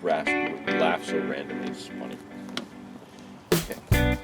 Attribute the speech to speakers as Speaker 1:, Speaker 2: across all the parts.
Speaker 1: just laugh so randomly. It's funny. Okay.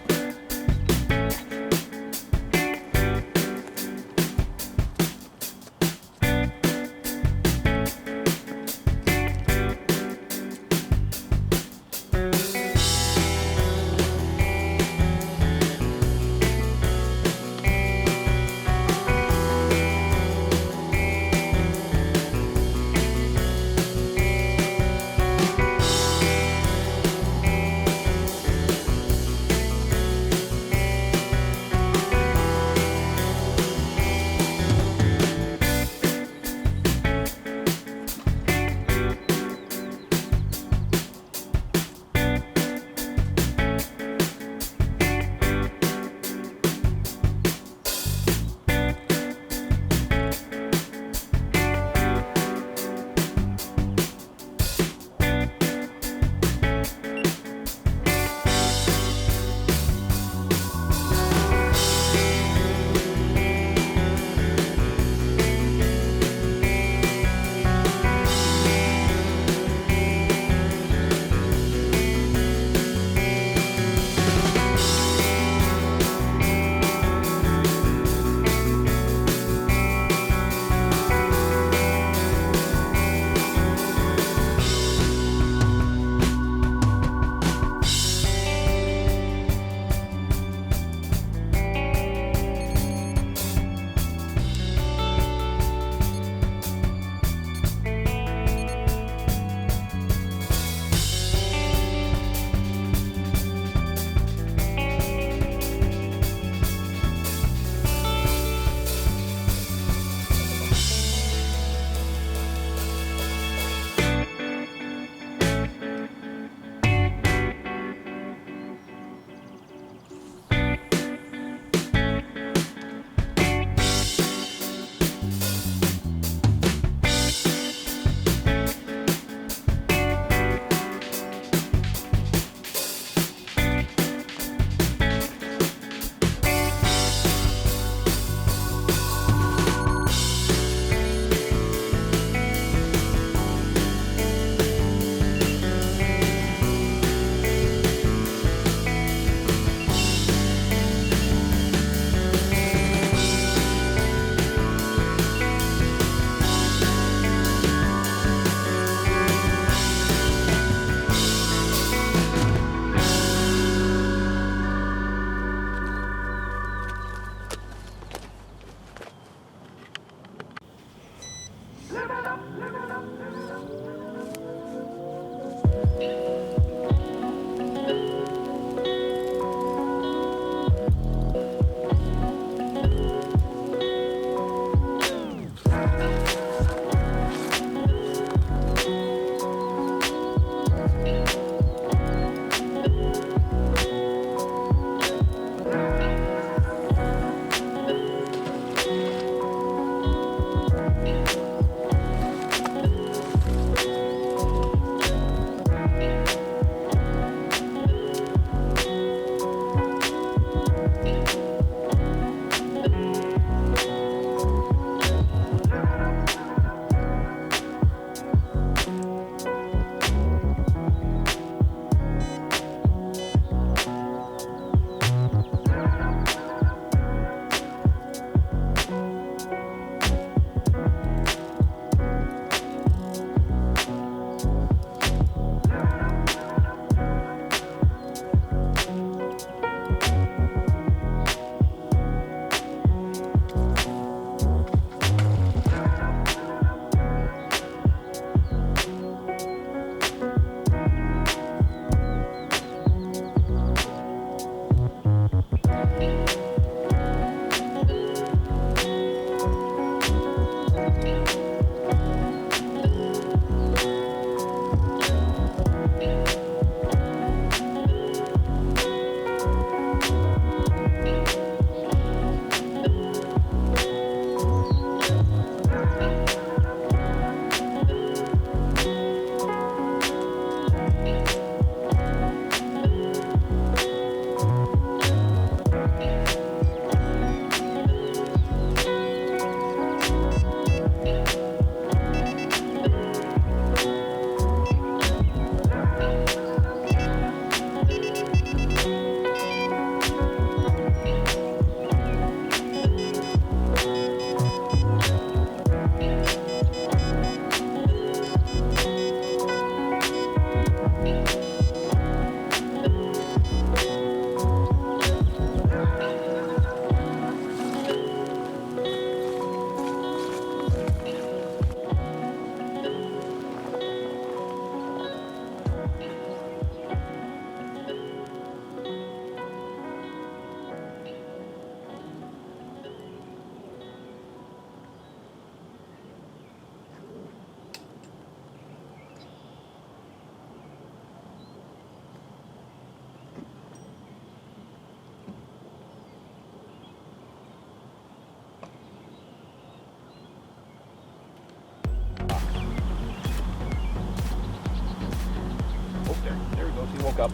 Speaker 1: back up.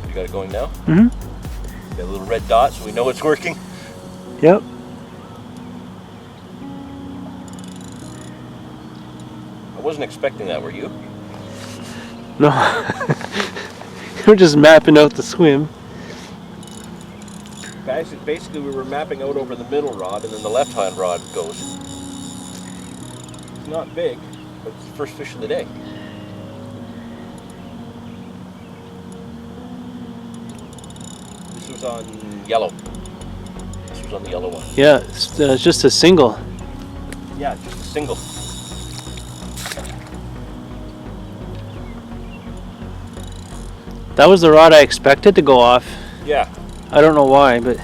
Speaker 1: You got it going now?
Speaker 2: Mm-hmm.
Speaker 1: Got a little red dot so we know it's working.
Speaker 2: Yep.
Speaker 1: I wasn't expecting that, were you?
Speaker 2: No. We're just mapping out the swim.
Speaker 1: Basically, we were mapping out over the middle rod, and then the left-hand rod goes. It's not big, but it's the first fish of the day. This was on yellow. This was on the yellow one.
Speaker 2: Yeah, it's just a single.
Speaker 1: Yeah, just a single.
Speaker 2: That was the rod I expected to go off.
Speaker 1: Yeah.
Speaker 2: I don't know why, but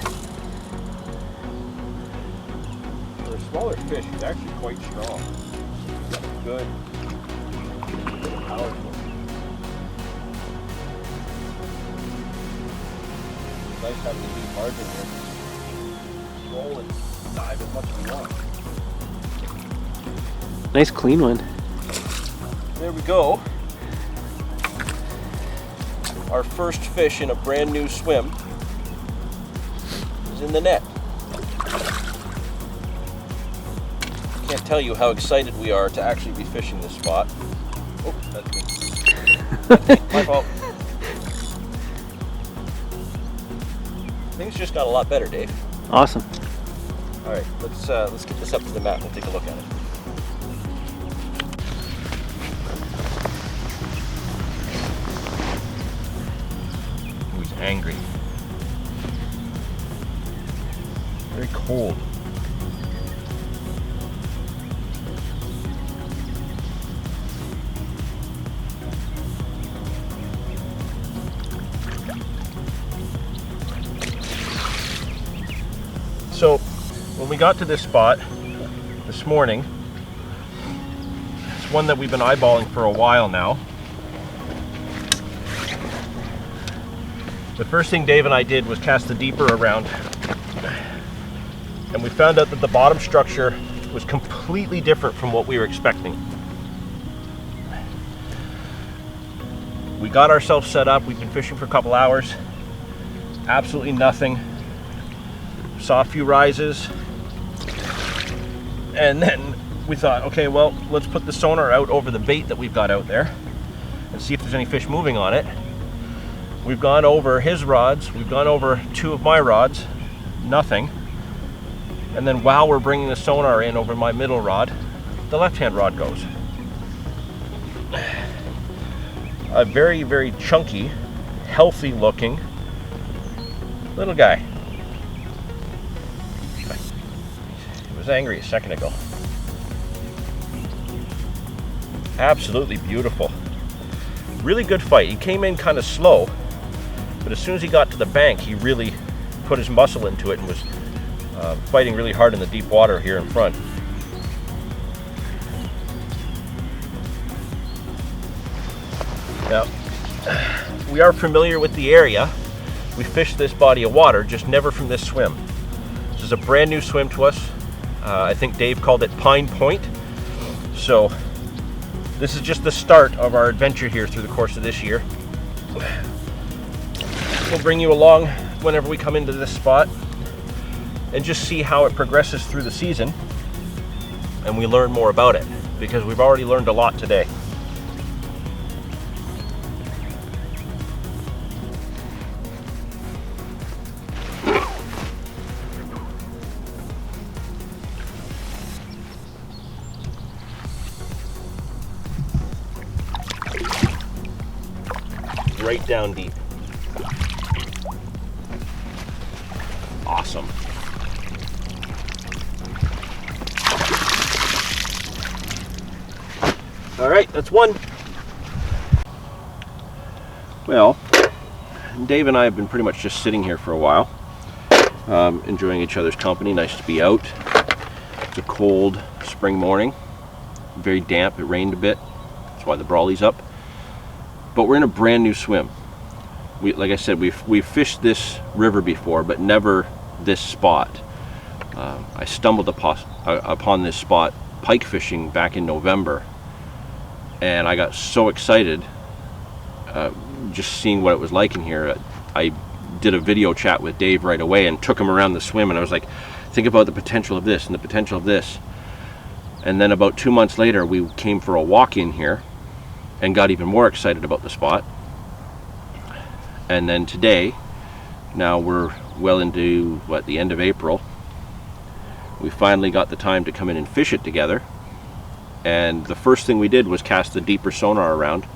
Speaker 1: For a smaller fish, it's actually quite strong. Good. Powerful. It's nice having a deep margin here. Roll and dive as much as you want.
Speaker 2: nice clean one.
Speaker 1: There we go. Our first fish in a brand new swim is in the net. Can't tell you how excited we are to actually be fishing this spot. Oh, that's me. That's me. My fault. Things just got a lot better, Dave.
Speaker 2: Awesome.
Speaker 1: All right, let's get this up to the mat and we'll take a look at it. He's angry. Very cold. So when we got to this spot this morning, it's one that we've been eyeballing for a while now. The first thing Dave and I did was cast the deeper around, and we found out that the bottom structure was completely different from what we were expecting. We got ourselves set up. We've been fishing for a couple hours. Absolutely nothing. Saw a few rises, and then we thought, okay, well, let's put the sonar out over the bait that we've got out there and see if there's any fish moving on it. We've gone over his rods, we've gone over two of my rods, nothing. And then while we're bringing the sonar in over my middle rod, the left-hand rod goes. A very, very chunky, healthy looking little guy. He was angry a second ago. Absolutely beautiful. Really good fight. He came in kind of slow, but as soon as he got to the bank, he really put his muscle into it and was fighting really hard in the deep water here in front. Now, we are familiar with the area. We fished this body of water, just never from this swim. This is a brand new swim to us. I think Dave called it Pine Point. So this is just the start of our adventure here through the course of this year. We'll bring you along whenever we come into this spot and just see how it progresses through the season, and we learn more about it, because we've already learned a lot today. Right down deep. Awesome. All right, that's one. Well, Dave and I have been pretty much just sitting here for a while, enjoying each other's company. Nice to be out. It's a cold spring morning, very damp. It rained a bit. That's why the brawley's up. But we're in a brand new swim. Like I said, we've fished this river before, but never this spot. I stumbled upon this spot pike fishing back in November, and I got so excited just seeing what it was like in here. I did a video chat with Dave right away and took him around the swim, and I was like, think about the potential of this and the potential of this. And then about 2 months later, we came for a walk in here and got even more excited about the spot. And then today, now we're well into the end of April, we finally got the time to come in and fish it together. And the first thing we did was cast the deeper sonar around,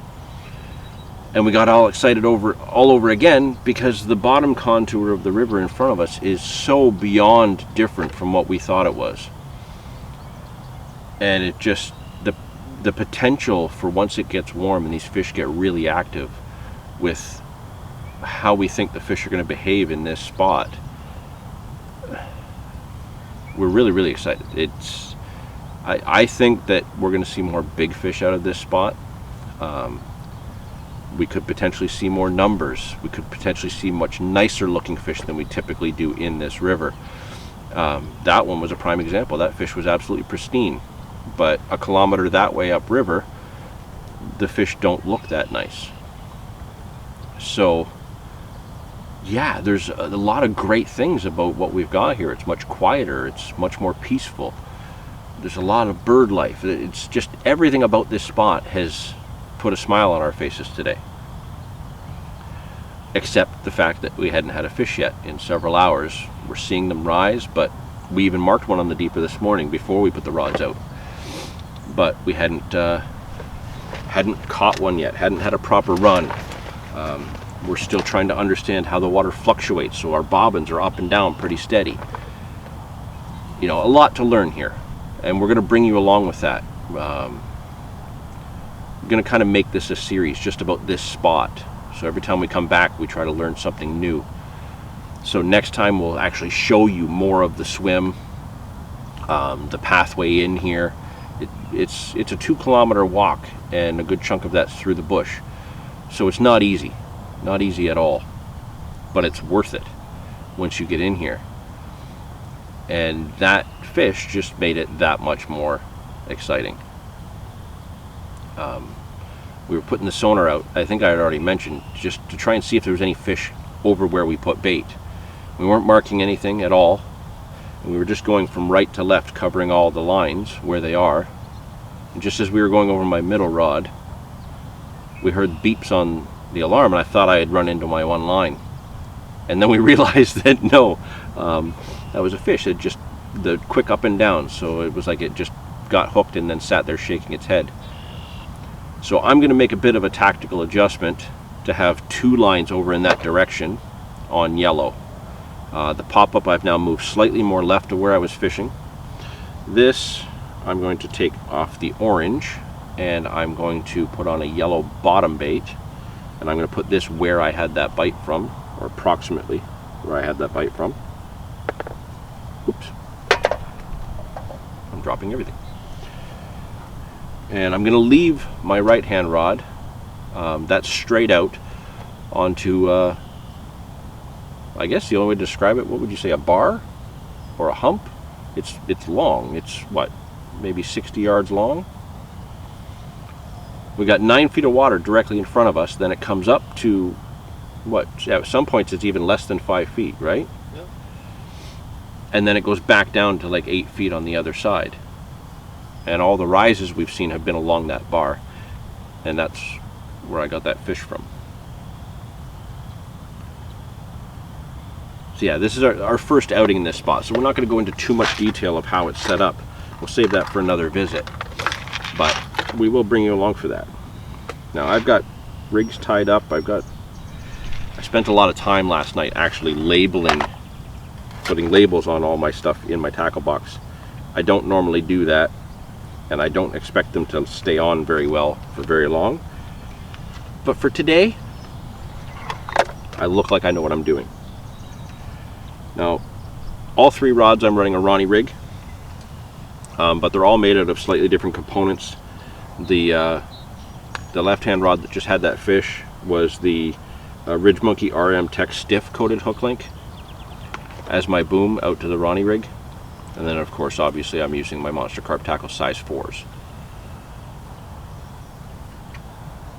Speaker 1: and we got all excited all over again, because the bottom contour of the river in front of us is so beyond different from what we thought it was. And it just, the potential for, once it gets warm and these fish get really active with how we think the fish are going to behave in this spot, we're really, really excited. I think that we're going to see more big fish out of this spot. We could potentially see more numbers. We could potentially see much nicer looking fish than we typically do in this river. That one was a prime example. That fish was absolutely pristine. But a kilometer that way upriver, the fish don't look that nice. So, yeah, there's a lot of great things about what we've got here. It's much quieter. It's much more peaceful. There's a lot of bird life. It's just everything about this spot has put a smile on our faces today. Except the fact that we hadn't had a fish yet in several hours. We're seeing them rise, but we even marked one on the deeper this morning before we put the rods out. But we hadn't caught one yet, hadn't had a proper run. We're still trying to understand how the water fluctuates, so our bobbins are up and down pretty steady. You know, a lot to learn here, and we're going to bring you along with that. We're going to kind of make this a series just about this spot. So every time we come back, we try to learn something new. So next time we'll actually show you more of the swim, the pathway in here. It's a 2-kilometer walk, and a good chunk of that's through the bush. So it's not easy at all, but it's worth it once you get in here. And that fish just made it that much more exciting. We were putting the sonar out, I think I had already mentioned, just to try and see if there was any fish over where we put bait. We weren't marking anything at all. We were just going from right to left, covering all the lines where they are. And just as we were going over my middle rod, we heard beeps on the alarm, and I thought I had run into my one line. And then we realized that no, that was a fish. It just, the quick up and down, so it was like it just got hooked and then sat there shaking its head. So I'm going to make a bit of a tactical adjustment to have 2 lines over in that direction on yellow. The pop-up I've now moved slightly more left of where I was fishing. This I'm going to take off the orange, and I'm going to put on a yellow bottom bait, and I'm going to put this where I had that bite from, or approximately where I had that bite from. Oops. I'm dropping everything. And I'm going to leave my right hand rod that's straight out onto I guess the only way to describe it, what would you say, a bar or a hump? It's long. It's what, maybe 60 yards long? We got 9 feet of water directly in front of us. Then it comes up to what? At some points it's even less than 5 feet, right? Yeah. And then it goes back down to like 8 feet on the other side. And all the rises we've seen have been along that bar, and that's where I got that fish from. So yeah, this is our first outing in this spot, so we're not going to go into too much detail of how it's set up. We'll save that for another visit, but we will bring you along for that. Now I've got rigs tied up. I spent a lot of time last night actually putting labels on all my stuff in my tackle box. I don't normally do that, and I don't expect them to stay on very well for very long. But for today, I look like I know what I'm doing. Now, all 3 rods I'm running a Ronnie rig, but they're all made out of slightly different components. The left-hand rod that just had that fish was the Ridge Monkey RM Tech stiff coated hook link as my boom out to the Ronnie rig. And then of course, obviously, I'm using my Monster Carp tackle size 4s.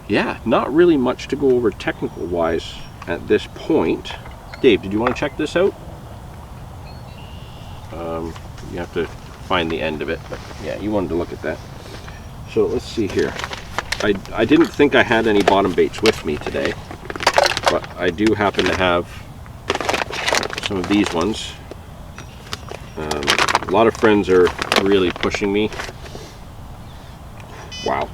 Speaker 1: Yeah, not really much to go over technical wise at this point. Dave, did you want to check this out? You have to find the end of it, but yeah, you wanted to look at that. So let's see here. I didn't think I had any bottom baits with me today, but I do happen to have some of these ones. A lot of friends are really pushing me. Wow.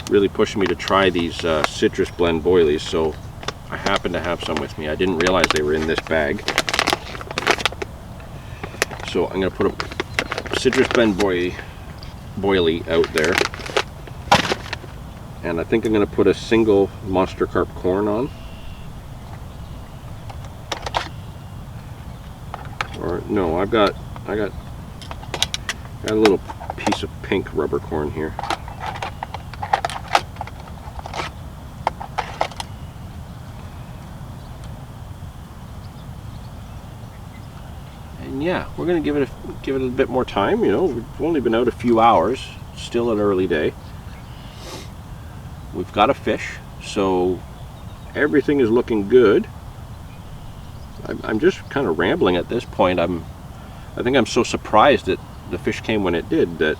Speaker 1: Really pushing me to try these citrus blend boilies, so I happen to have some with me. I didn't realize they were in this bag. So I'm going to put a citrus blend boilie out there. And I think I'm going to put a single Monster Carp corn on. Or no, I got a little piece of pink rubber corn here. And yeah, we're going to give it a bit more time. You know, we've only been out a few hours, still an early day. We've got a fish, so everything is looking good. I'm just kind of rambling at this point. I think I'm so surprised that the fish came when it did that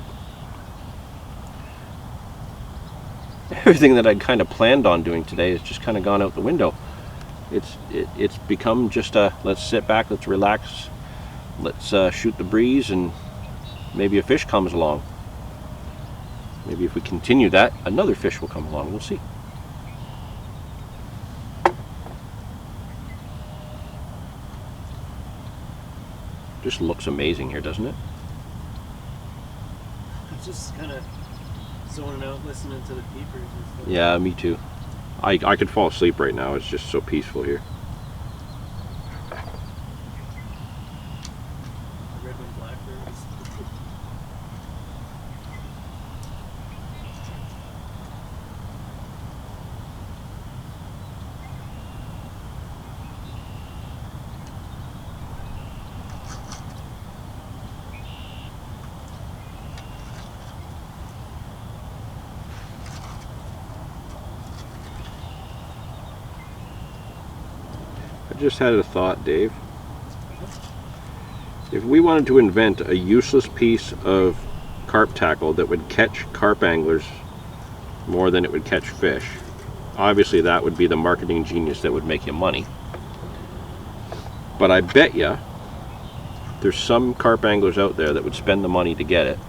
Speaker 1: everything that I'd kind of planned on doing today has just kind of gone out the window. It's become just a let's sit back, let's relax, let's shoot the breeze, and maybe a fish comes along. Maybe if we continue that, another fish will come along. We'll see. Just looks amazing here, doesn't it?
Speaker 2: I'm just kind of zoning out, listening to the peepers and stuff.
Speaker 1: Yeah, me too. I could fall asleep right now. It's just so peaceful here.
Speaker 2: Red and blackbirds.
Speaker 1: I just had a thought, Dave. If we wanted to invent a useless piece of carp tackle that would catch carp anglers more than it would catch fish, obviously that would be the marketing genius that would make you money. But I bet you there's some carp anglers out there that would spend the money to get it.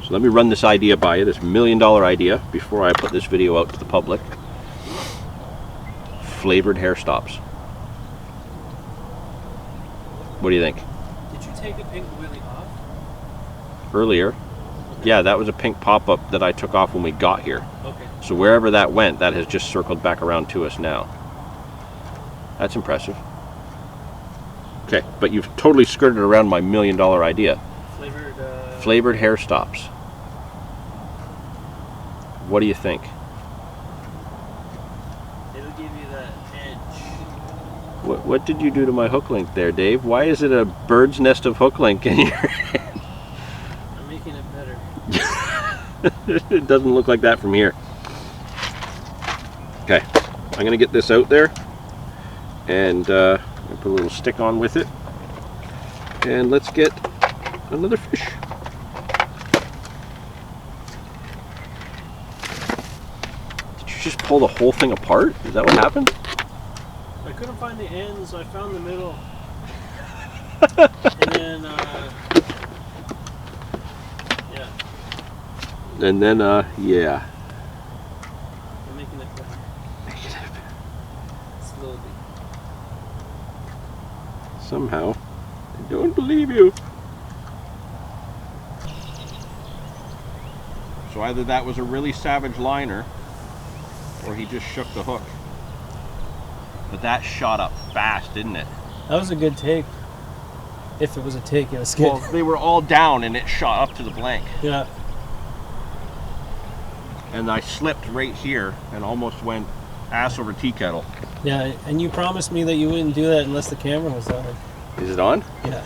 Speaker 1: So let me run this idea by you, this $1 million idea, before I put this video out to the public. Flavored hair stops. What do you think?
Speaker 2: Did you take the pink wheelie off?
Speaker 1: Earlier,
Speaker 2: Okay.
Speaker 1: yeah, that was a pink pop-up that I took off when we got here.
Speaker 2: Okay.
Speaker 1: So wherever that went, that has just circled back around to us now. That's impressive. Okay, but you've totally skirted around my $1 million idea. Flavored hair stops. What do you think?
Speaker 2: It'll give you that edge.
Speaker 1: What did you do to my hook link there, Dave? Why is it a bird's nest of hook link in your hand?
Speaker 2: I'm making it better.
Speaker 1: It doesn't look like that from here. Okay, I'm gonna get this out there and put a little stick on with it, and let's get another fish. Did you just pull the whole thing apart? Is that what happened?
Speaker 2: I couldn't find the end, so I found the middle. And then, yeah.
Speaker 1: And then, yeah.
Speaker 2: I'm making it better. Slowly.
Speaker 1: Somehow, I don't believe you. So either that was a really savage liner, or he just shook the hook. But that shot up fast, didn't it?
Speaker 2: That was a good take. If it was a take, it was good.
Speaker 1: Well, they were all down and it shot up to the blank.
Speaker 2: Yeah.
Speaker 1: And I slipped right here and almost went ass over tea kettle.
Speaker 2: Yeah, and you promised me that you wouldn't do that unless the camera was on.
Speaker 1: Is it on?
Speaker 2: Yeah.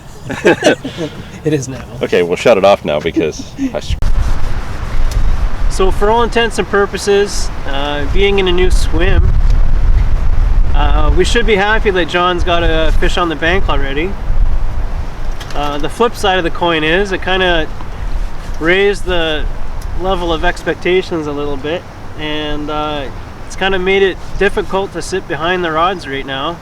Speaker 2: It is now.
Speaker 1: Okay, we'll shut it off now because
Speaker 2: So for all intents and purposes, being in a new swim, we should be happy that John's got a fish on the bank already. The flip side of the coin is it kind of raised the level of expectations a little bit, and it's kind of made it difficult to sit behind the rods right now.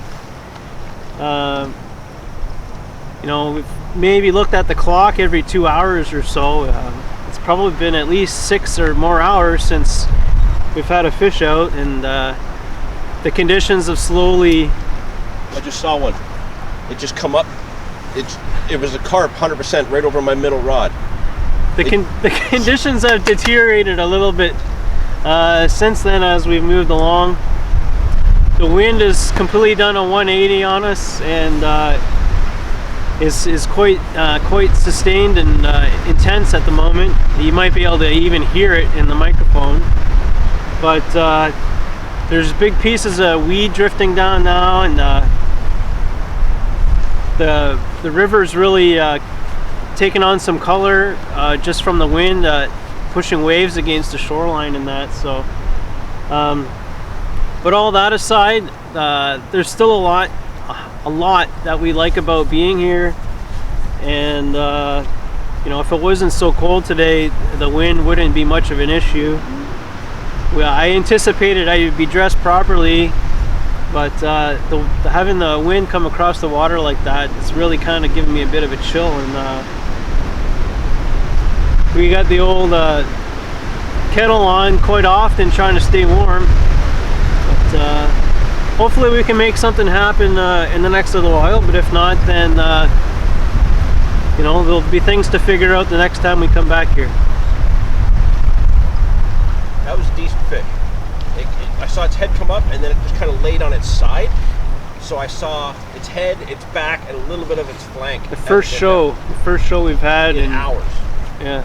Speaker 2: You know, we've maybe looked at the clock every 2 hours or so. It's probably been at least 6 or more hours since we've had a fish out, and the conditions have slowly...
Speaker 1: I just saw one. It just come up. It was a carp, 100% right over my middle rod.
Speaker 2: The conditions have deteriorated a little bit since then as we've moved along. The wind is completely done a 180 on us, and is quite sustained and intense at the moment. You might be able to even hear it in the microphone, but there's big pieces of weed drifting down now, and the river's really taken on some color just from the wind pushing waves against the shoreline and that. So but all that aside, there's still a lot that we like about being here, and you know, if it wasn't so cold today, the wind wouldn't be much of an issue. Well, I anticipated I would be dressed properly, but having the wind come across the water like that, it's really kind of giving me a bit of a chill. And we got the old kettle on quite often, trying to stay warm. But hopefully we can make something happen in the next little while. But if not, then you know, there'll be things to figure out the next time we come back here.
Speaker 1: That was a decent fish. I saw its head come up, and then it just kind of laid on its side. So I saw its head, its back, and a little bit of its flank.
Speaker 2: The first show we've had
Speaker 1: in hours.
Speaker 2: Yeah.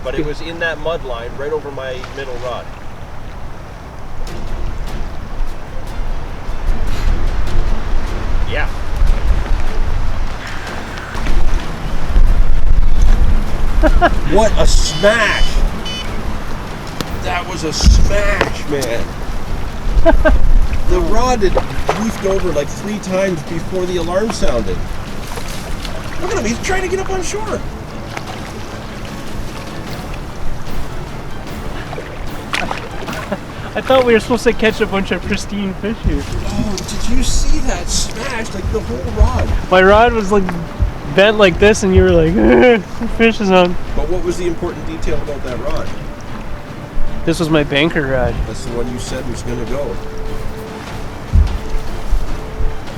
Speaker 1: But it was in that mud line right over my middle rod. Yeah. What a smash! That was a smash, man. The rod had woofed over like 3 times before the alarm sounded. Look at him, he's trying to get up on shore.
Speaker 2: I thought we were supposed to catch a bunch of pristine fish here.
Speaker 1: Oh, did you see that smash? Like the whole rod.
Speaker 2: My rod was like bent like this, and you were like, the fish is on.
Speaker 1: But what was the important detail about that rod?
Speaker 2: This was my banker rod.
Speaker 1: That's the one you said was going to go.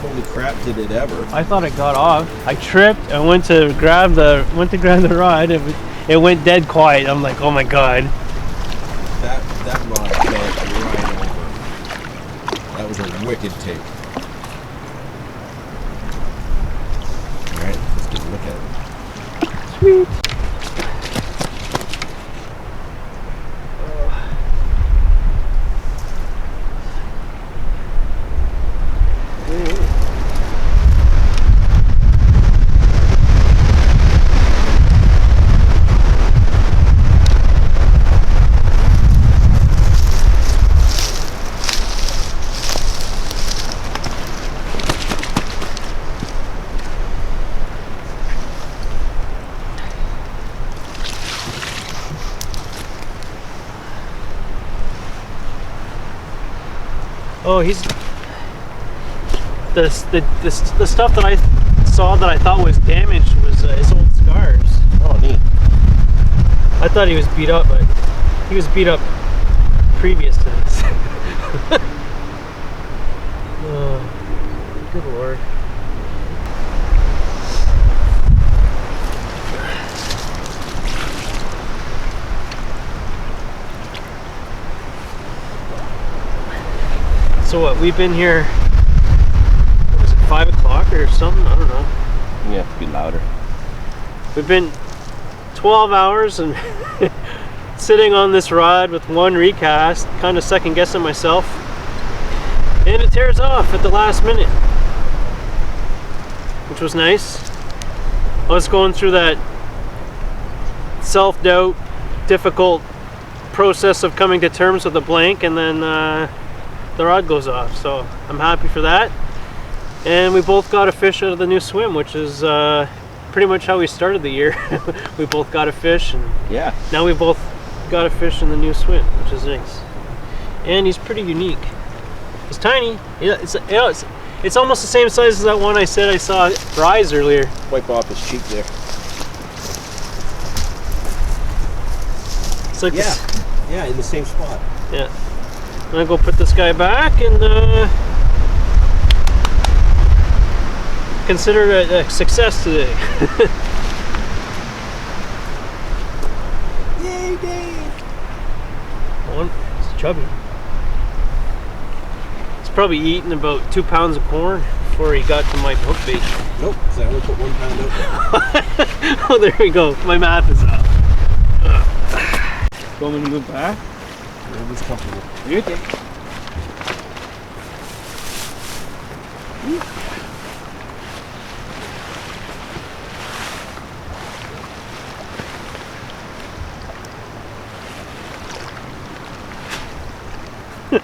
Speaker 1: Holy crap, did it ever.
Speaker 2: I thought it got off. I tripped. I went to grab the rod. It went dead quiet. I'm like, oh my god.
Speaker 1: That rod fell right over. That was a wicked take. Alright, let's get a look at it.
Speaker 2: Sweet. Oh, he's the stuff that I saw that I thought was damaged was his old scars.
Speaker 1: Oh, neat.
Speaker 2: I thought he was beat up, but he was beat up previous to this. Oh, good lord. So what, we've been here, what was it, 5 o'clock or something? I don't know.
Speaker 1: You have to be louder.
Speaker 2: We've been 12 hours and sitting on this rod with one recast, kind of second guessing myself. And it tears off at the last minute, which was nice. I was going through that self-doubt, difficult process of coming to terms with a blank, and then the rod goes off. So I'm happy for that. And we both got a fish out of the new swim, which is pretty much how we started the year. We both got a fish, and
Speaker 1: Yeah.
Speaker 2: now we both got a fish in the new swim, which is nice. And he's pretty unique. He's tiny. Yeah, it's almost the same size as that one I said I saw rise earlier.
Speaker 1: Wipe off his cheek there.
Speaker 2: It's like this.
Speaker 1: Yeah, in the same spot.
Speaker 2: Yeah. I'm gonna go put this guy back and consider it a success today.
Speaker 1: Yay, Dave!
Speaker 2: One, it's chubby. He's probably eaten about 2 pounds of corn before he got to my hook bait.
Speaker 1: Nope, because I only put 1 pound out there.
Speaker 2: Oh, there we go. My math is up. You want me to move back?
Speaker 1: Whatever's comfortable.
Speaker 2: You're okay.
Speaker 1: You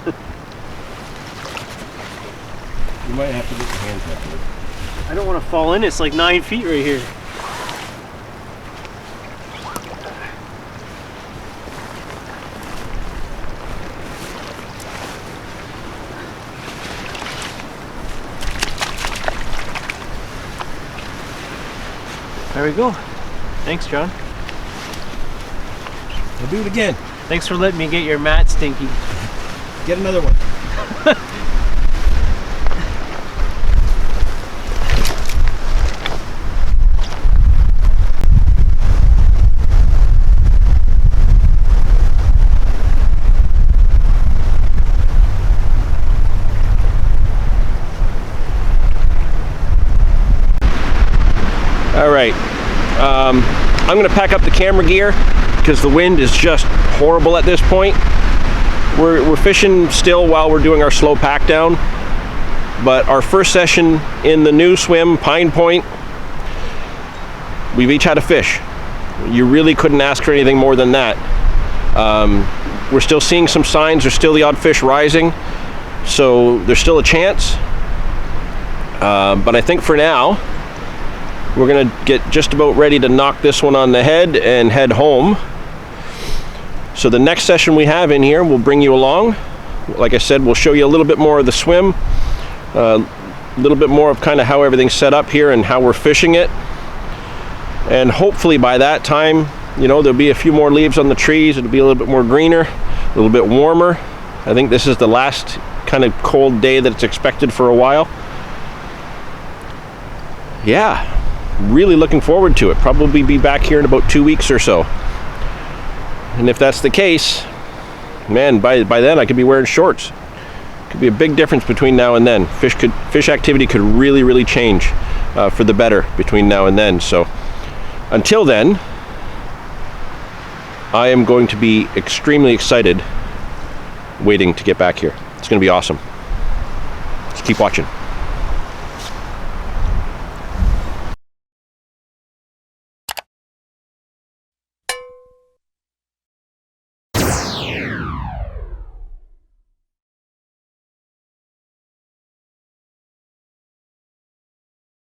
Speaker 1: might have to get your hands up.
Speaker 2: I don't want to fall in. It's like 9 feet right here. There we go. Thanks, John.
Speaker 1: We'll do it again.
Speaker 2: Thanks for letting me get your mat stinky.
Speaker 1: Get another one. All right, I'm gonna pack up the camera gear because the wind is just horrible at this point. We're fishing still while we're doing our slow pack down, but our first session in the new swim, Pine Point, we've each had a fish. You really couldn't ask for anything more than that. We're still seeing some signs, there's still the odd fish rising, so there's still a chance. But I think for now, we're gonna get just about ready to knock this one on the head and head home. So the next session we have in here, we'll bring you along. Like I said, we'll show you a little bit more of the swim, a little bit more of kind of how everything's set up here and how we're fishing it. And hopefully by that time, you know, there'll be a few more leaves on the trees, it'll be a little bit more greener, a little bit warmer. I think this is the last kind of cold day that it's expected for a while. Yeah. Really looking forward to it. Probably be back here in about 2 weeks or so. And if that's the case, man, by then I could be wearing shorts. Could be a big difference between now and then. Fish activity could really change for the better between now and then. So until then, I am going to be extremely excited waiting to get back here. It's going to be awesome. Just keep watching.